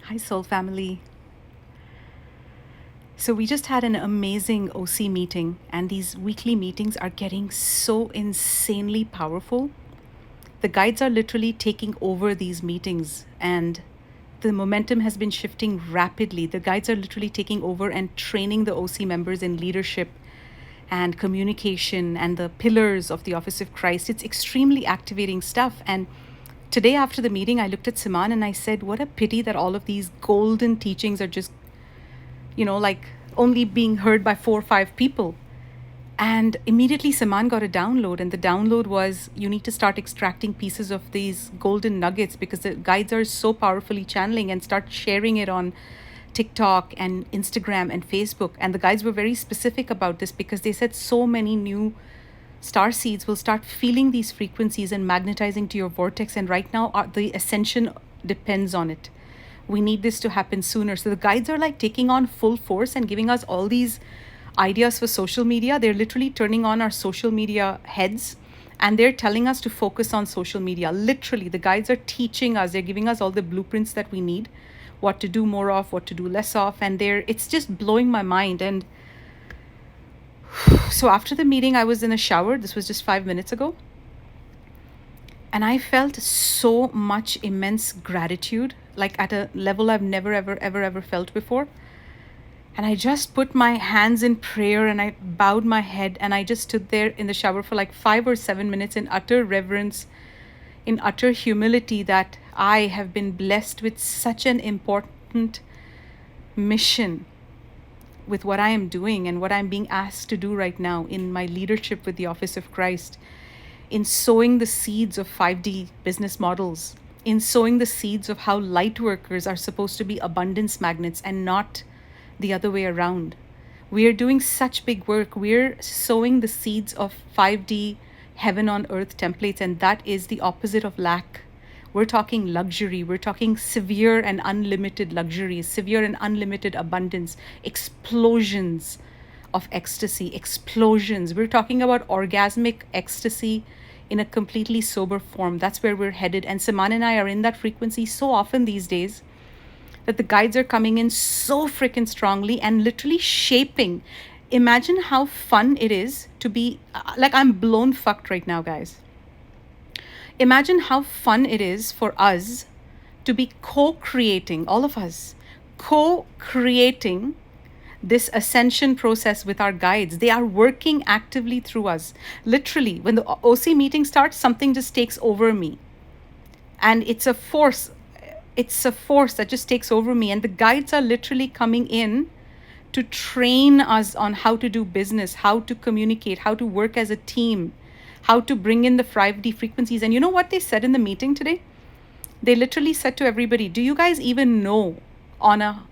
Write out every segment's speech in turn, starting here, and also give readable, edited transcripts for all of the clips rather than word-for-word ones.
Hi, Soul Family. So, we just had an amazing OC meeting, and these weekly meetings are getting so insanely powerful. The guides are literally taking over these meetings, and the momentum has been shifting rapidly. The guides are literally taking over and training the OC members in leadership and communication and the pillars of the Office of Christ. It's extremely activating stuff. And today, after the meeting, I looked at Siman and I said, what a pity that all of these golden teachings are just like only being heard by 4 or 5 people. And immediately Saman got a download, and the download was you need to start extracting pieces of these golden nuggets because the guides are so powerfully channeling, and start sharing it on TikTok and Instagram and Facebook. And the guides were very specific about this because they said so many new star seeds will start feeling these frequencies and magnetizing to your vortex. And right now, the ascension depends on it. We need this to happen sooner. So the guides are like taking on full force and giving us all these ideas for social media. They're literally turning on our social media heads, and they're telling us to focus on social media. Literally, the guides are teaching us, they're giving us all the blueprints that we need, what to do more of, what to do less of. And it's just blowing my mind. And so after the meeting, I was in a shower. This was just 5 minutes ago. And I felt so much immense gratitude, like at a level I've never, ever, ever, ever felt before. And I just put my hands in prayer and I bowed my head and I just stood there in the shower for like 5 or 7 minutes in utter reverence, in utter humility that I have been blessed with such an important mission with what I am doing and what I'm being asked to do right now in my leadership with the Office of Christ, in sowing the seeds of 5D business models, in sowing the seeds of how light workers are supposed to be abundance magnets and not the other way around. We are doing such big work. We're sowing the seeds of 5D heaven on earth templates, and that is the opposite of lack. We're talking luxury. We're talking severe and unlimited luxury, severe and unlimited abundance, explosions of ecstasy, explosions. We're talking about orgasmic ecstasy in a completely sober form. That's where we're headed. And Saman and I are in that frequency so often these days that the guides are coming in so freaking strongly and literally shaping. Imagine how fun it is to be like, I'm blown fucked right now, guys. Imagine how fun it is for us to be co-creating, all of us, co-creating this ascension process with our guides. They are working actively through us. Literally, when the OC meeting starts, something just takes over me. And it's a force that just takes over me. And the guides are literally coming in to train us on how to do business, how to communicate, how to work as a team, how to bring in the 5D frequencies. And you know what they said in the meeting today? They literally said to everybody, do you guys even know on a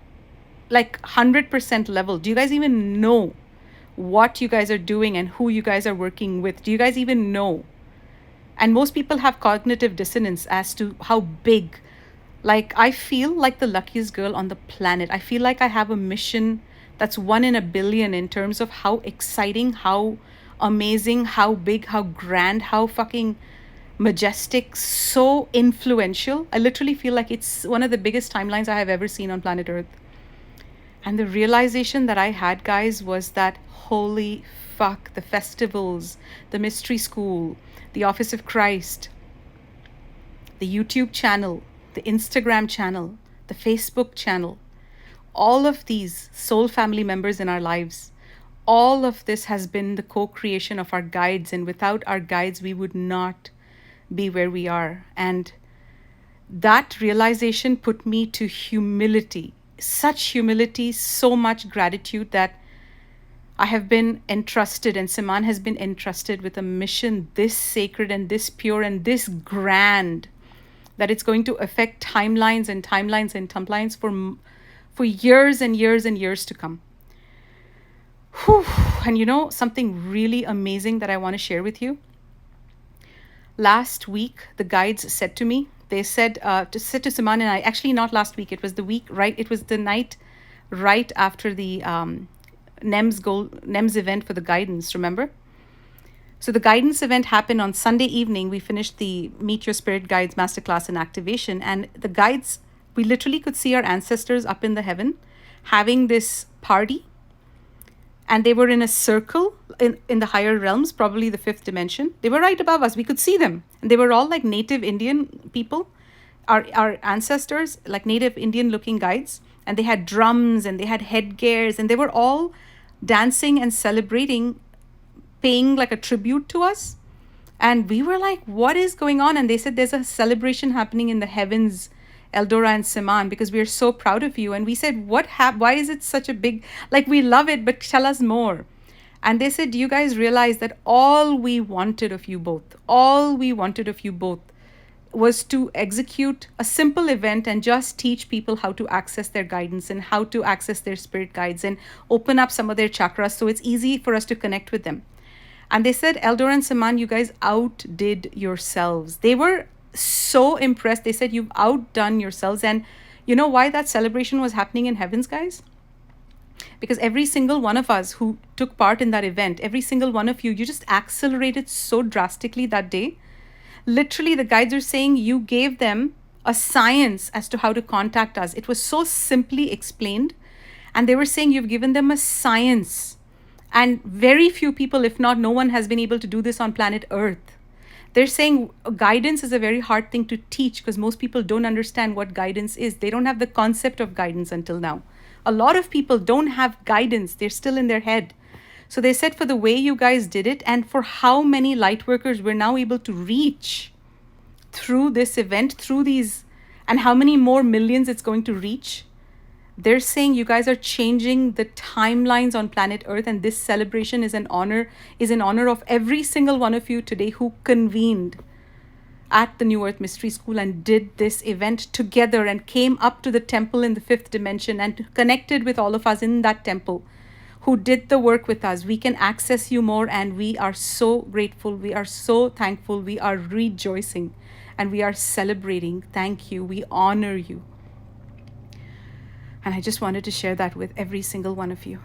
like 100% level, do you guys even know what you guys are doing and who you guys are working with? Do you guys even know? And most people have cognitive dissonance as to how big. Like, I feel like the luckiest girl on the planet. I feel like I have a mission that's 1 in a billion in terms of how exciting, how amazing, how big, how grand, how fucking majestic, so influential. I literally feel like it's one of the biggest timelines I have ever seen on planet Earth. And the realization that I had, guys, was that holy fuck, the festivals, the mystery school, the Office of Christ, the YouTube channel, the Instagram channel, the Facebook channel, all of these soul family members in our lives, all of this has been the co-creation of our guides. And without our guides, we would not be where we are. And that realization put me to humility, such humility, so much gratitude that I have been entrusted, and Saman has been entrusted with a mission this sacred and this pure and this grand, that it's going to affect timelines and timelines and timelines for years and years and years to come. Whew. And you know, something really amazing that I want to share with you. Last week, the guides said to me, they said to Saman and I, actually not last week, it was the week, right? It was the night right after the NEMS event for the guidance, remember? So the guidance event happened on Sunday evening. We finished the Meet Your Spirit Guides Masterclass and activation, and the guides We literally could see our ancestors up in the heaven having this party, and they were in a circle in the higher realms, probably the fifth dimension. They were right above us. We could see them. And they were all like native Indian people, our ancestors, like native Indian looking guides. And they had drums and they had headgears, and they were all dancing and celebrating, paying like a tribute to us. And we were like, what is going on? And they said, there's a celebration happening in the heavens, Eldora and Siman, because we are so proud of you. And we said, why is it such a big, like, we love it, but tell us more. And they said, do you guys realize that all we wanted of you both, all we wanted of you both was to execute a simple event and just teach people how to access their guidance and how to access their spirit guides and open up some of their chakras so it's easy for us to connect with them. And they said, Eldor and Saman, you guys outdid yourselves. They were so impressed. They said, you've outdone yourselves. And you know why that celebration was happening in heavens, guys? Because every single one of us who took part in that event, every single one of you, you just accelerated so drastically that day. Literally, the guides are saying you gave them a science as to how to contact us. It was so simply explained. And they were saying you've given them a science. And very few people, if not no one, has been able to do this on planet Earth. They're saying guidance is a very hard thing to teach because most people don't understand what guidance is. They don't have the concept of guidance until now. A lot of people don't have guidance. They're still in their head. So they said for the way you guys did it and for how many light workers we're now able to reach through this event, through these, and how many more millions it's going to reach. They're saying you guys are changing the timelines on planet Earth, and this celebration is in honor of every single one of you today who convened at the New Earth Mystery School and did this event together and came up to the temple in the fifth dimension and connected with all of us in that temple who did the work with us. We can access you more, and we are so grateful. We are so thankful. We are rejoicing and we are celebrating. Thank you. We honor you. And I just wanted to share that with every single one of you.